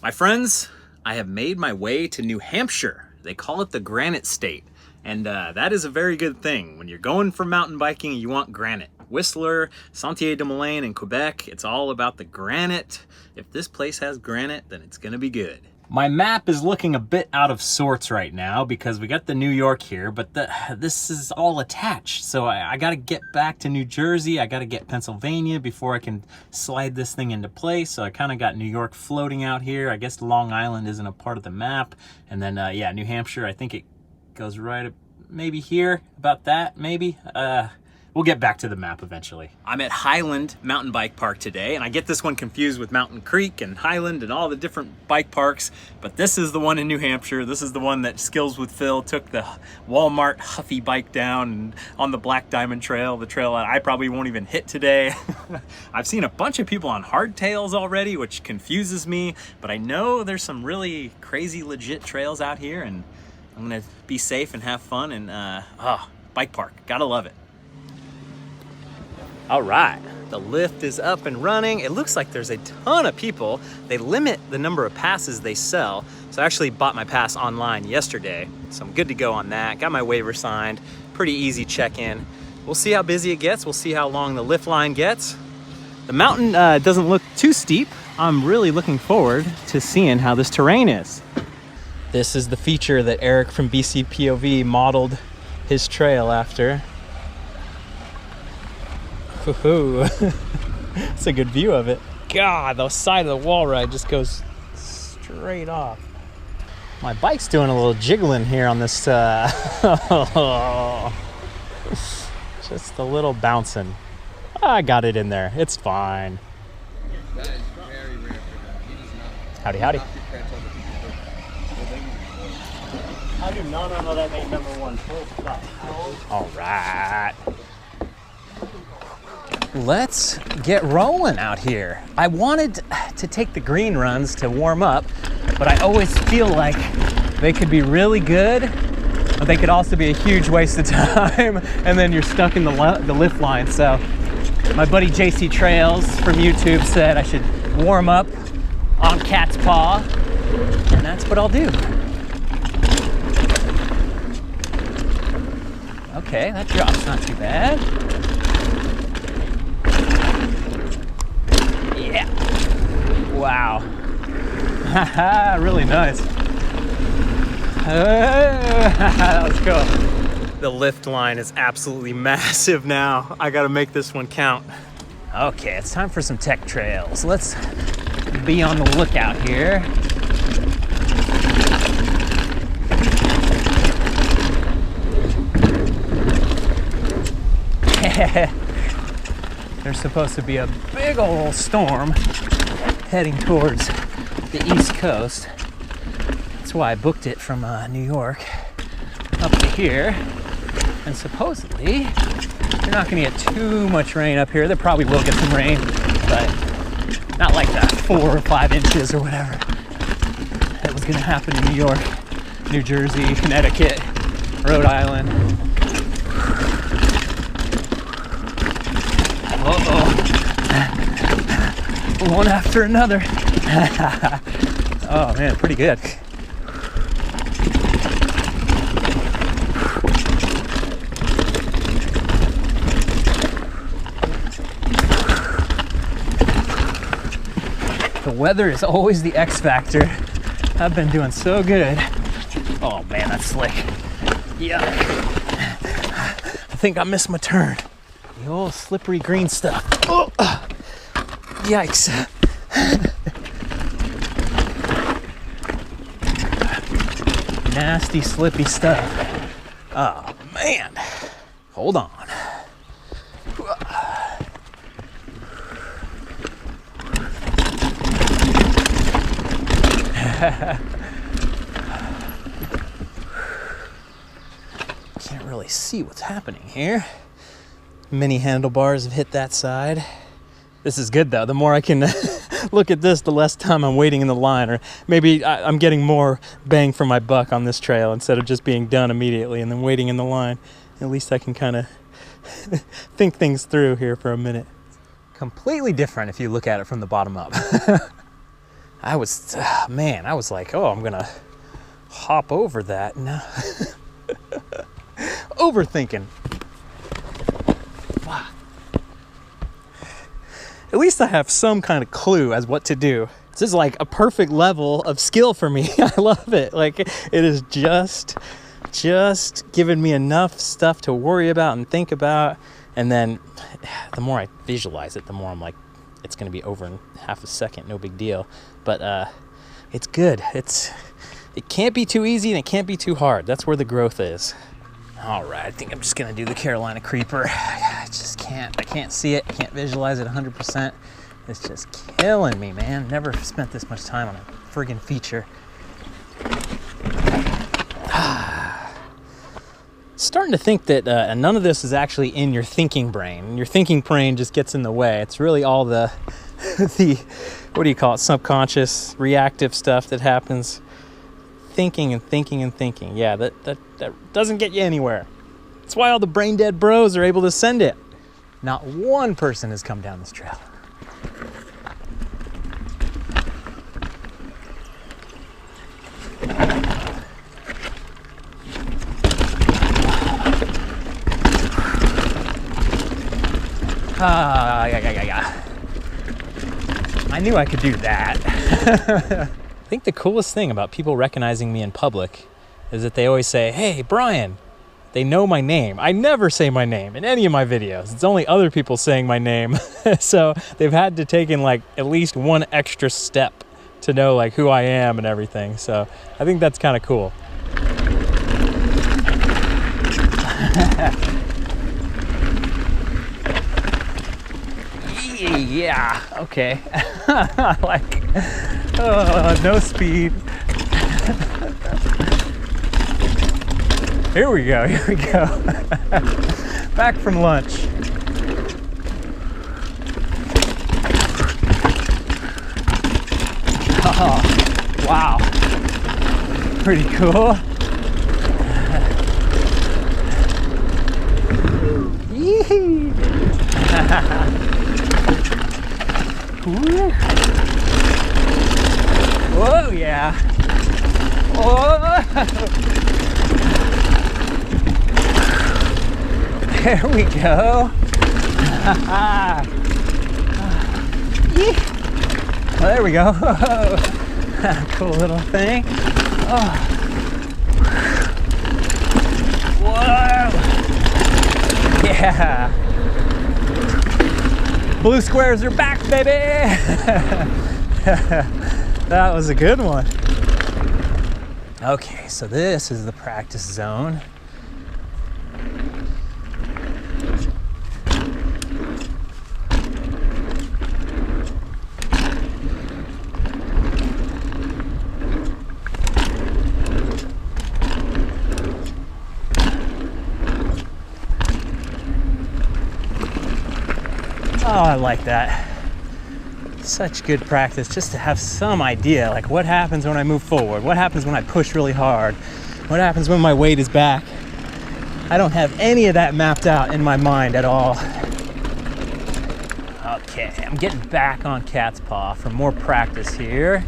My friends, I have made my way to New Hampshire. They call it the Granite State, and that is a very good thing. When you're going for mountain biking, you want granite. Whistler, Sentier-du-Moulin, and Quebec, it's all about the granite. If this place has granite, then it's gonna be good. My map is looking a bit out of sorts right now because we got the New York here, but this is all attached. So I gotta get back to New Jersey, I gotta get Pennsylvania before I can slide this thing into place. So I kind of got New York floating out here. I guess Long Island isn't a part of the map. And then, yeah, New Hampshire, I think it goes right maybe here, about that, maybe. We'll get back to the map eventually. I'm at Highland Mountain Bike Park today, and I get this one confused with Mountain Creek and Highland and all the different bike parks, but this is the one in New Hampshire. This is the one that Skills with Phil took the Walmart Huffy bike down on the Black Diamond Trail, the trail that I probably won't even hit today. I've seen a bunch of people on hardtails already, which confuses me, but I know there's some really crazy legit trails out here, and I'm gonna be safe and have fun, and bike park, gotta love it. All right, the lift is up and running. It looks like there's a ton of people. They limit the number of passes they sell. So I actually bought my pass online yesterday. So I'm good to go on that. Got my waiver signed. Pretty easy check-in. We'll see how busy it gets. We'll see how long the lift line gets. The mountain doesn't look too steep. I'm really looking forward to seeing how this terrain is. This is the feature that Eric from BC POV modeled his trail after. It's a good view of it. God, the side of the wall ride just goes straight off. My bike's doing a little jiggling here on this. Just a little bouncing. I got it in there. It's fine. That is very rare for him. He does not. Howdy, howdy. I do not know that ain't number one. Full stop. All right. Let's get rolling out here. I wanted to take the green runs to warm up, but I always feel like they could be really good, but they could also be a huge waste of time, and then you're stuck in the lift line. So my buddy JC Trails from YouTube said I should warm up on Cat's Paw, and that's what I'll do. Okay, that drop's not too bad. Yeah. Wow. Haha, really nice. Let's go. The lift line is absolutely massive now. I gotta make this one count. Okay, it's time for some tech trails. Let's be on the lookout here. There's supposed to be a big old storm heading towards the East Coast. That's why I booked it from New York up to here. And supposedly, you're not gonna get too much rain up here. There probably will get some rain, but not like that 4 or 5 inches or whatever that was gonna happen in New York, New Jersey, Connecticut, Rhode Island. One after another. Oh man, pretty good. The weather is always the X factor. I've been doing so good. Oh man, that's slick. Yeah. I think I missed my turn. The old slippery green stuff. Oh, yikes. Nasty, slippy stuff. Oh, man. Hold on. Can't really see what's happening here. Mini handlebars have hit that side. This is good though. The more I can look at this, the less time I'm waiting in the line, or maybe I'm getting more bang for my buck on this trail instead of just being done immediately and then waiting in the line. At least I can kind of think things through here for a minute. Completely different if you look at it from the bottom up. I was, man, I was like, oh, I'm gonna hop over that. No. Overthinking. At least I have some kind of clue as what to do. This is like a perfect level of skill for me. I love it. Like, it is just giving me enough stuff to worry about and think about. And then the more I visualize it, the more I'm like, it's going to be over in half a second. No big deal. But it's good. It can't be too easy and it can't be too hard. That's where the growth is. All right, I think I'm just gonna do the Carolina Creeper. I just can't, I can't see it, I can't visualize it 100%. It's just killing me, man. Never spent this much time on a friggin' feature. Starting to think that none of this is actually in your thinking brain. Your thinking brain just gets in the way. It's really all the, what do you call it, subconscious, reactive stuff that happens. Thinking and thinking and thinking. Yeah, that doesn't get you anywhere. That's why all the brain dead bros are able to send it. Not one person has come down this trail. Yeah. I knew I could do that. I think the coolest thing about people recognizing me in public is that they always say, hey, Brian. They know my name. I never say my name in any of my videos. It's only other people saying my name. So they've had to take in like at least one extra step to know like who I am and everything. So I think that's kind of cool. Yeah, okay. Like, no speed. Here we go. Back from lunch. Oh, wow. Pretty cool. Yee. Whoa, yeah. Oh. There we go. Oh, there we go. Cool little thing. Oh. Whoa. Yeah. Blue squares are back, baby. That was a good one. Okay, so this is the practice zone. Oh, I like that. Such good practice just to have some idea, like what happens when I move forward? What happens when I push really hard? What happens when my weight is back? I don't have any of that mapped out in my mind at all. Okay, I'm getting back on cat's paw for more practice here.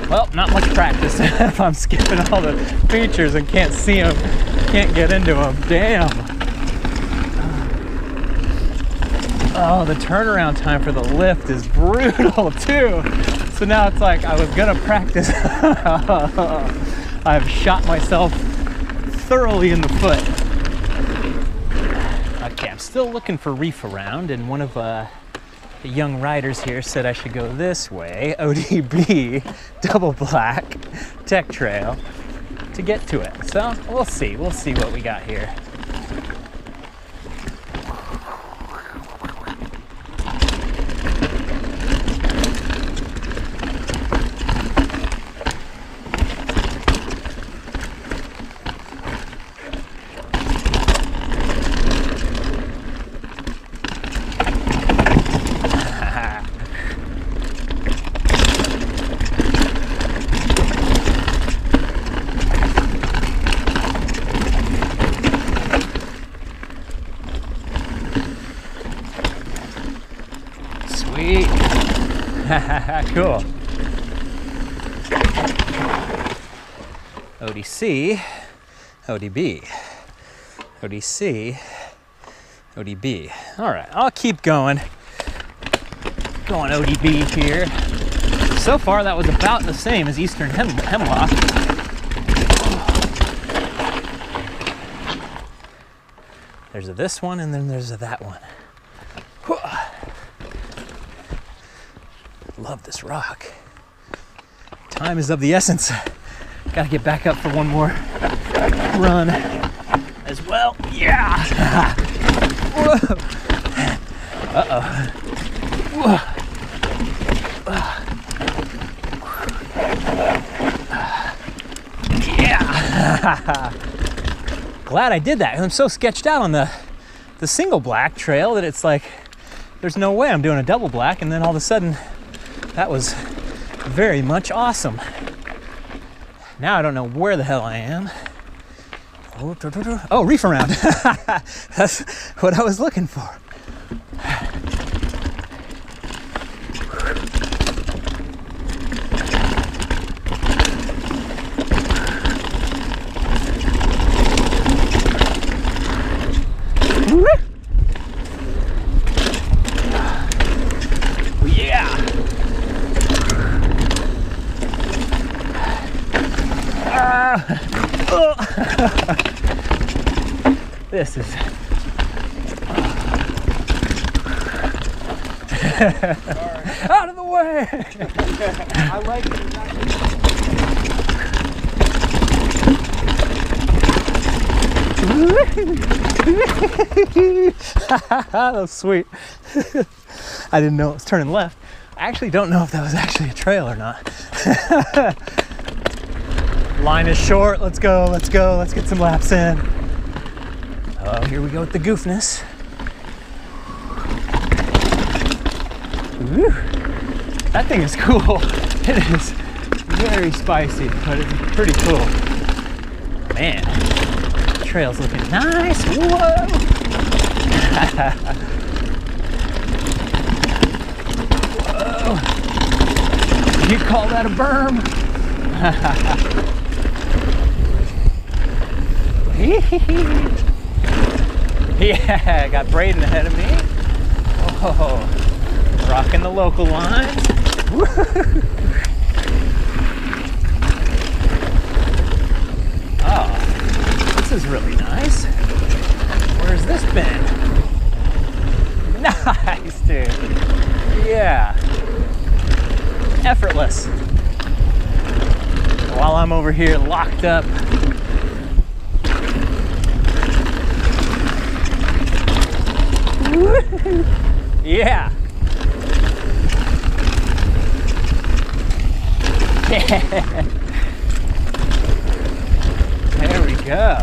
Well, not much practice if I'm skipping all the features and can't see them, can't get into them. Damn. Oh, the turnaround time for the lift is brutal too. So now it's like I was gonna practice. I've shot myself thoroughly in the foot. Okay, I'm still looking for reef around, and one of the young riders here said I should go this way, ODB, double black, tech trail, to get to it. So we'll see what we got here. Sweet. Cool. ODC, ODB, ODC, ODB. All right, I'll keep going. Going ODB here. So far, that was about the same as Eastern Hemlock. There's this one, and then there's that one. Love this rock. Time is of the essence. Gotta get back up for one more run as well. Yeah! Whoa! Uh-oh. Whoa. Yeah! Glad I did that. I'm so sketched out on the single black trail that it's like, there's no way I'm doing a double black, and then all of a sudden, that was very much awesome. Now I don't know where the hell I am. Oh, reef around. That's what I was looking for. This is out of the way. I like it. That was sweet. I didn't know it was turning left. I actually don't know if that was actually a trail or not. Line is short. Let's go. Let's go. Let's get some laps in. Oh, here we go with the goofness. Woo. That thing is cool. It is very spicy, but it's pretty cool. Man, the trail's looking nice. Whoa! Whoa! You call that a berm? Yeah, I got Braden ahead of me. Oh, rocking the local lines. Oh, this is really nice. Where's this been? Nice, dude. Yeah. Effortless. While I'm over here locked up. Yeah. There we go.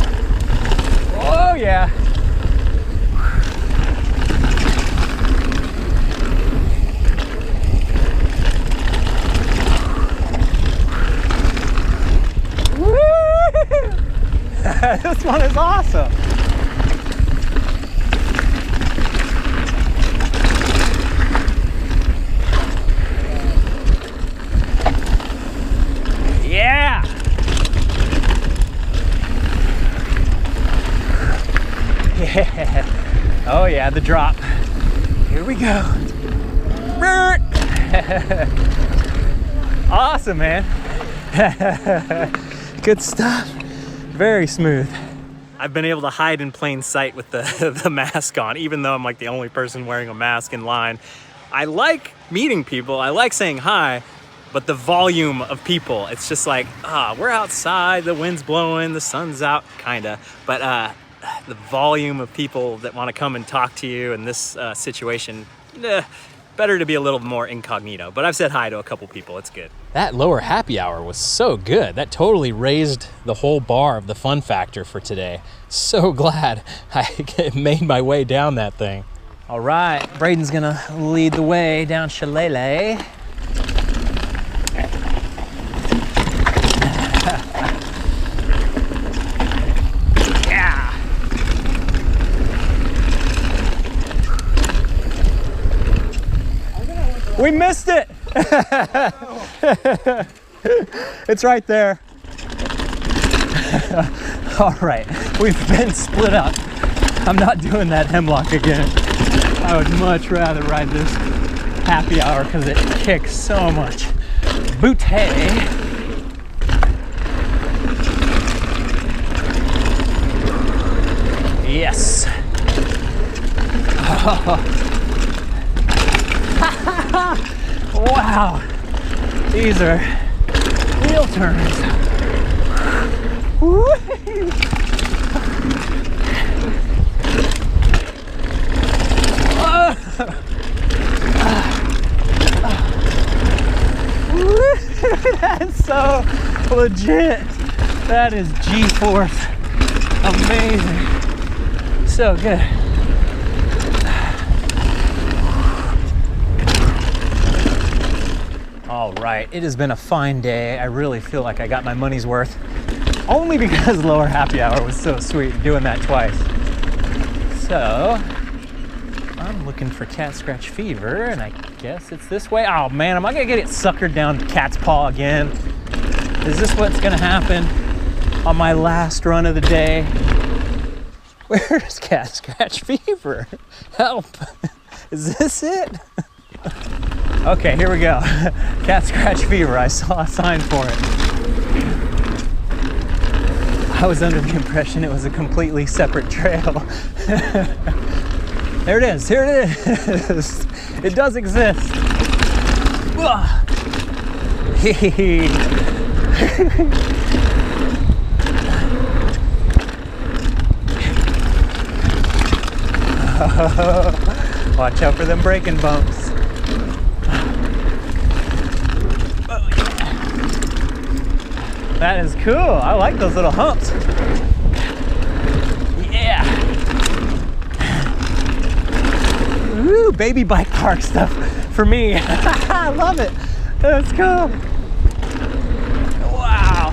Oh yeah. This one is awesome. Yeah. Yeah. Oh yeah, the drop. Here we go. Awesome, man. Good stuff. Very smooth. I've been able to hide in plain sight with the mask on, even though I'm like the only person wearing a mask in line. I like meeting people, I like saying hi, but the volume of people, it's just like, we're outside, the wind's blowing, the sun's out, kinda. But the volume of people that wanna come and talk to you in this situation, better to be a little more incognito. But I've said hi to a couple people, it's good. That lower happy hour was so good. That totally raised the whole bar of the fun factor for today. So glad I made my way down that thing. All right, Braden's gonna lead the way down Shillelagh. We missed it. It's right there. All right, we've been split up. I'm not doing that hemlock again. I would much rather ride this happy hour because it kicks so much. Booty. Yes. Wow. These are wheel turns. Woo. That's so legit. That is G-force. Amazing. So good. All right, it has been a fine day. I really feel like I got my money's worth. Only because lower happy hour was so sweet, doing that twice. So, I'm looking for cat scratch fever, and I guess it's this way. Oh man, am I gonna get it suckered down cat's paw again? Is this what's gonna happen on my last run of the day? Where's cat scratch fever? Help! Is this it? Okay, here we go. Cat scratch fever. I saw a sign for it. I was under the impression it was a completely separate trail. There it is. Here it is. It does exist. Watch out for them braking bumps. That is cool. I like those little humps. Yeah. Ooh, baby bike park stuff for me. I love it. That's cool. Wow.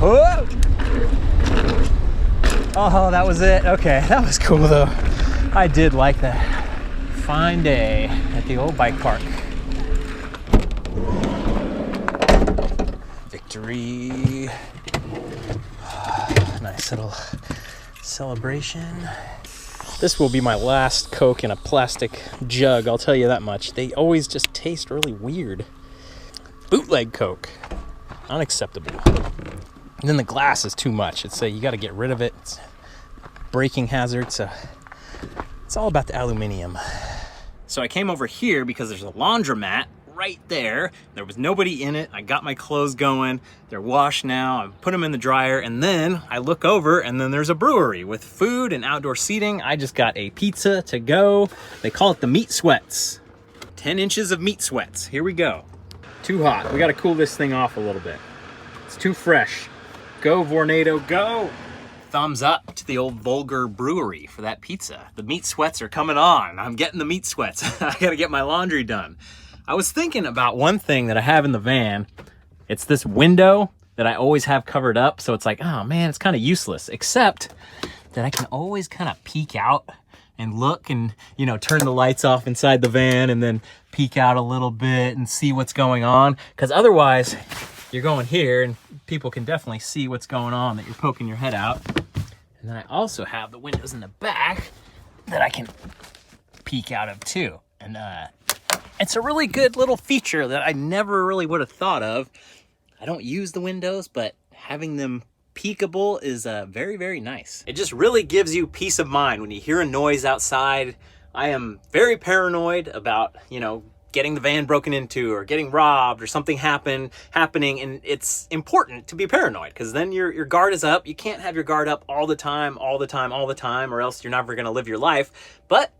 Whoa. Oh, that was it. Okay, that was cool though. I did like that. Fine day at the old bike park. Victory. Nice little celebration. This will be my last Coke in a plastic jug, I'll tell you that much. They always just taste really weird. Bootleg Coke. Unacceptable. And then the glass is too much. It's you got to get rid of it. It's a braking hazard, so it's all about the aluminum. So I came over here because there's a laundromat right there. There was nobody in it. I got my clothes going. They're washed now. I put them in the dryer, and then I look over and then there's a brewery with food and outdoor seating. I just got a pizza to go. They call it the meat sweats. 10 inches of meat sweats. Here we go. Too hot. We got to cool this thing off a little bit. It's too fresh. Go Vornado, go. Thumbs up to the old Vulgar Brewery for that pizza. The meat sweats are coming on. I'm getting the meat sweats. I gotta get my laundry done. I was thinking about one thing that I have in the van. It's this window that I always have covered up. So it's like, oh man, it's kind of useless, except that I can always kind of peek out and look and, you know, turn the lights off inside the van and then peek out a little bit and see what's going on. Because otherwise, you're going here and people can definitely see what's going on that you're poking your head out. And then I also have the windows in the back that I can peek out of too. And it's a really good little feature that I never really would have thought of. I don't use the windows, but having them peekable is very, very nice. It just really gives you peace of mind when you hear a noise outside. I am very paranoid about, you know, getting the van broken into or getting robbed or something happening, and it's important to be paranoid because then your guard is up. You can't have your guard up all the time, or else you're never going to live your life. But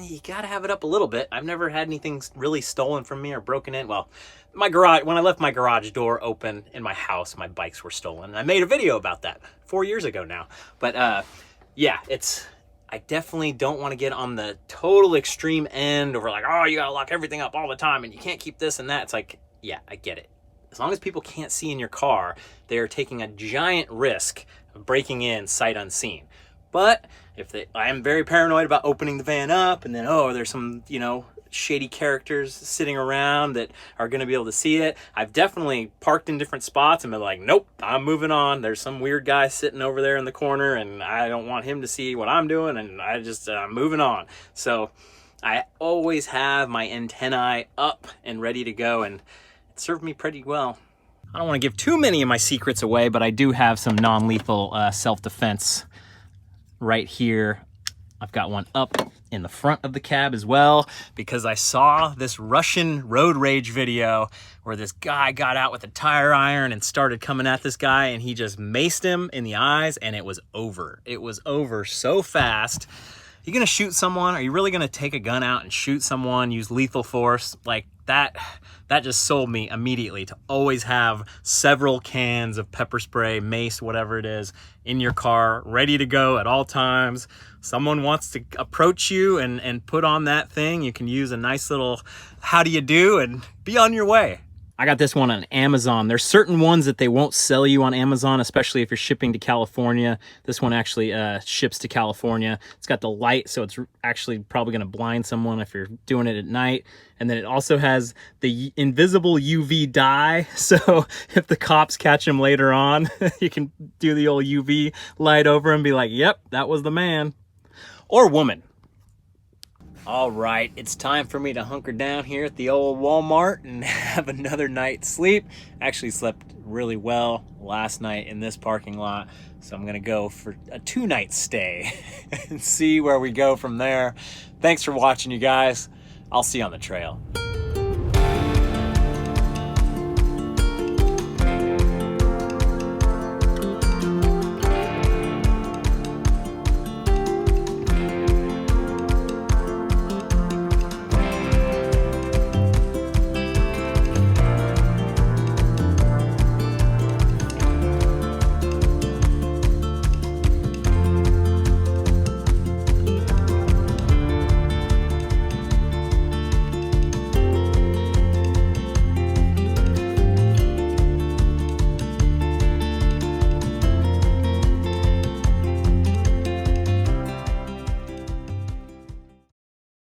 you got to have it up a little bit. I've never had anything really stolen from me or broken in. Well, my garage, when I left my garage door open in my house, my bikes were stolen. I made a video about that 4 years ago now. But yeah, I definitely don't want to get on the total extreme end over like, oh, you got to lock everything up all the time and you can't keep this and that. It's like, yeah, I get it. As long as people can't see in your car, they are taking a giant risk of breaking in sight unseen. But I am very paranoid about opening the van up and then, oh, there's some, you know, shady characters sitting around that are going to be able to see it. I've definitely parked in different spots and been like, nope, I'm moving on. There's some weird guy sitting over there in the corner and I don't want him to see what I'm doing, and I'm moving on. So I always have my antennae up and ready to go, and it served me pretty well. I don't want to give too many of my secrets away, but I do have some non-lethal self-defense right here. I've got one up in the front of the cab as well, because I saw this Russian road rage video where this guy got out with a tire iron and started coming at this guy, and he just maced him in the eyes, and it was over. It was over so fast. You gonna shoot someone? Are you really gonna take a gun out and shoot someone, use lethal force? Like that just sold me immediately to always have several cans of pepper spray, mace, whatever it is, in your car, ready to go at all times. Someone wants to approach you and put on that thing, you can use a nice little how do you do and be on your way. I got this one on Amazon. There's certain ones that they won't sell you on Amazon, especially if you're shipping to California. This one actually ships to California. It's got the light, so it's actually probably gonna blind someone if you're doing it at night. And then it also has the invisible UV dye, so if the cops catch him later on, you can do the old UV light over and be like, yep, that was the man. Or woman. All right, it's time for me to hunker down here at the old Walmart and have another night's sleep. Actually slept really well last night in this parking lot, so I'm gonna go for a 2-night stay and see where we go from there. Thanks for watching, you guys. I'll see you on the trail.